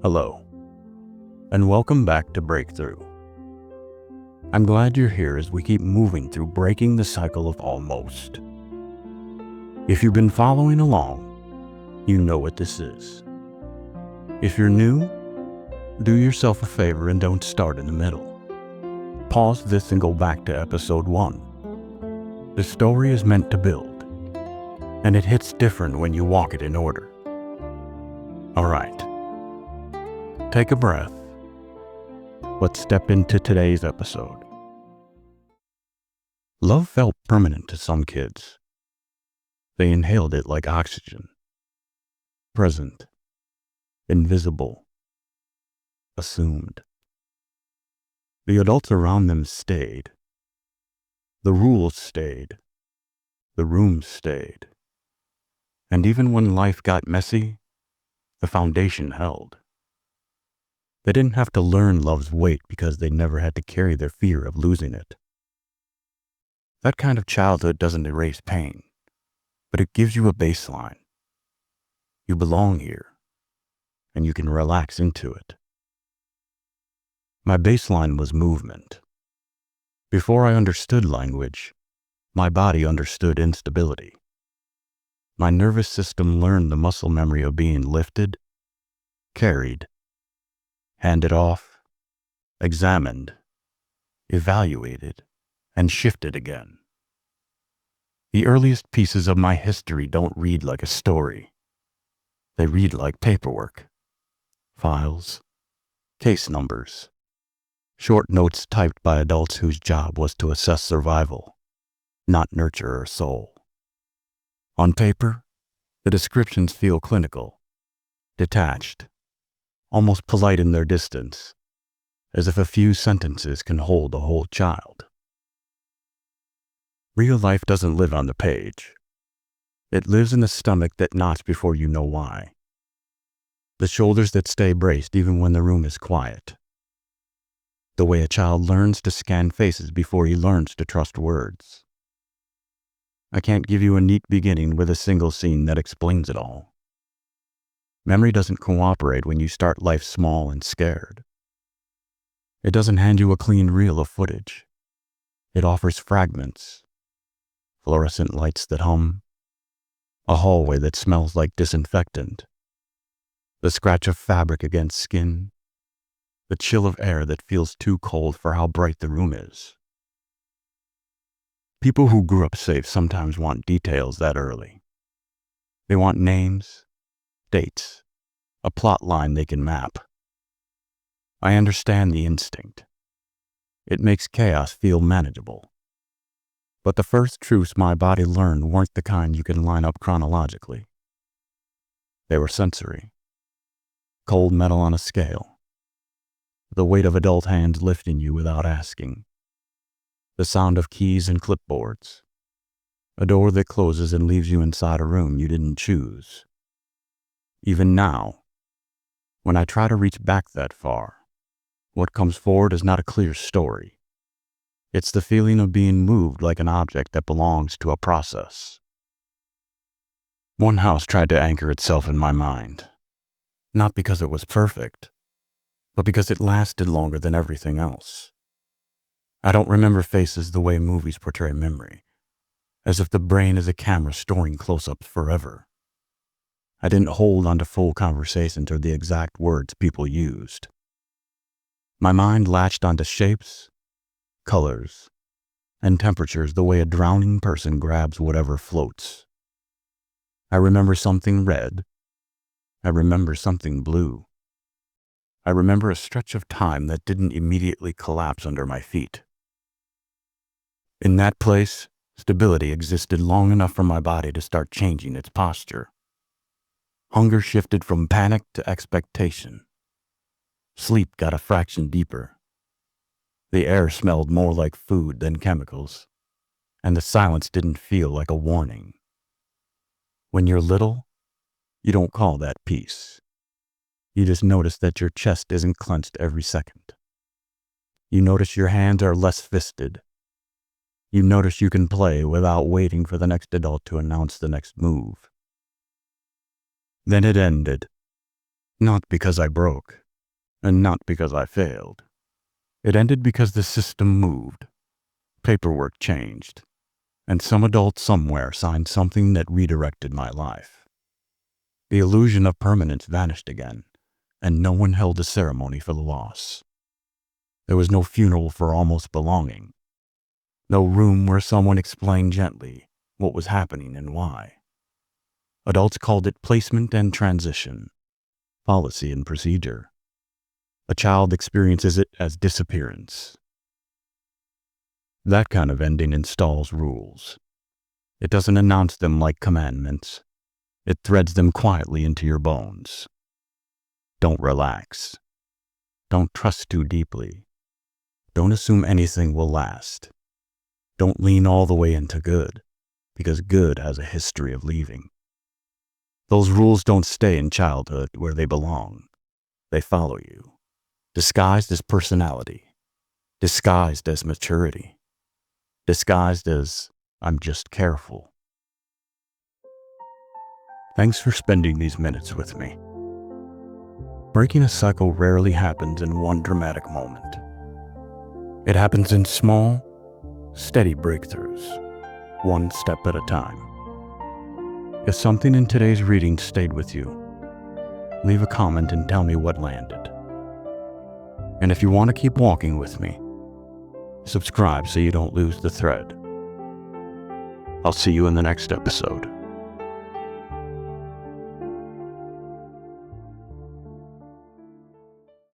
Hello, and welcome back to Breakthrough. I'm glad you're here as we keep moving through breaking the cycle of almost. If you've been following along, you know what this is. If you're new, do yourself a favor and don't start in the middle. Pause this and go back to episode 1. The story is meant to build, and it hits different when you walk it in order. All right. Take a breath. Let's step into today's episode. Love felt permanent to some kids. They inhaled it like oxygen. Present. Invisible. Assumed. The adults around them stayed. The rules stayed. The rooms stayed. And even when life got messy, the foundation held. They didn't have to learn love's weight because they never had to carry their fear of losing it. That kind of childhood doesn't erase pain, but it gives you a baseline. You belong here, and you can relax into it. My baseline was movement. Before I understood language, my body understood instability. My nervous system learned the muscle memory of being lifted, carried, handed off, examined, evaluated, and shifted again. The earliest pieces of my history don't read like a story. They read like paperwork, files, case numbers, short notes typed by adults whose job was to assess survival, not nurture a soul. On paper, the descriptions feel clinical, detached, almost polite in their distance, as if a few sentences can hold a whole child. Real life doesn't live on the page. It lives in the stomach that knots before you know why. The shoulders that stay braced even when the room is quiet. The way a child learns to scan faces before he learns to trust words. I can't give you a neat beginning with a single scene that explains it all. Memory doesn't cooperate when you start life small and scared. It doesn't hand you a clean reel of footage. It offers fragments, fluorescent lights that hum, a hallway that smells like disinfectant, the scratch of fabric against skin, the chill of air that feels too cold for how bright the room is. People who grew up safe sometimes want details that early. They want names, dates, a plot line they can map. I understand the instinct. It makes chaos feel manageable. But the first truths my body learned weren't the kind you can line up chronologically. They were sensory. Cold metal on a scale. The weight of adult hands lifting you without asking. The sound of keys and clipboards. A door that closes and leaves you inside a room you didn't choose. Even now, when I try to reach back that far, what comes forward is not a clear story. It's the feeling of being moved like an object that belongs to a process. One house tried to anchor itself in my mind, not because it was perfect, but because it lasted longer than everything else. I don't remember faces the way movies portray memory, as if the brain is a camera storing close-ups forever. I didn't hold onto full conversations or the exact words people used. My mind latched onto shapes, colors, and temperatures the way a drowning person grabs whatever floats. I remember something red. I remember something blue. I remember a stretch of time that didn't immediately collapse under my feet. In that place, stability existed long enough for my body to start changing its posture. Hunger shifted from panic to expectation. Sleep got a fraction deeper. The air smelled more like food than chemicals, and the silence didn't feel like a warning. When you're little, you don't call that peace. You just notice that your chest isn't clenched every second. You notice your hands are less fisted. You notice you can play without waiting for the next adult to announce the next move. Then it ended. Not because I broke, and not because I failed. It ended because the system moved, paperwork changed, and some adult somewhere signed something that redirected my life. The illusion of permanence vanished again, and no one held a ceremony for the loss. There was no funeral for almost belonging, no room where someone explained gently what was happening and why. Adults called it placement and transition, policy and procedure. A child experiences it as disappearance. That kind of ending installs rules. It doesn't announce them like commandments. It threads them quietly into your bones. Don't relax. Don't trust too deeply. Don't assume anything will last. Don't lean all the way into good, because good has a history of leaving. Those rules don't stay in childhood where they belong. They follow you, disguised as personality, disguised as maturity, disguised as I'm just careful. Thanks for spending these minutes with me. Breaking a cycle rarely happens in one dramatic moment. It happens in small, steady breakthroughs, one step at a time. If something in today's reading stayed with you, leave a comment and tell me what landed. And if you want to keep walking with me, subscribe so you don't lose the thread. I'll see you in the next episode.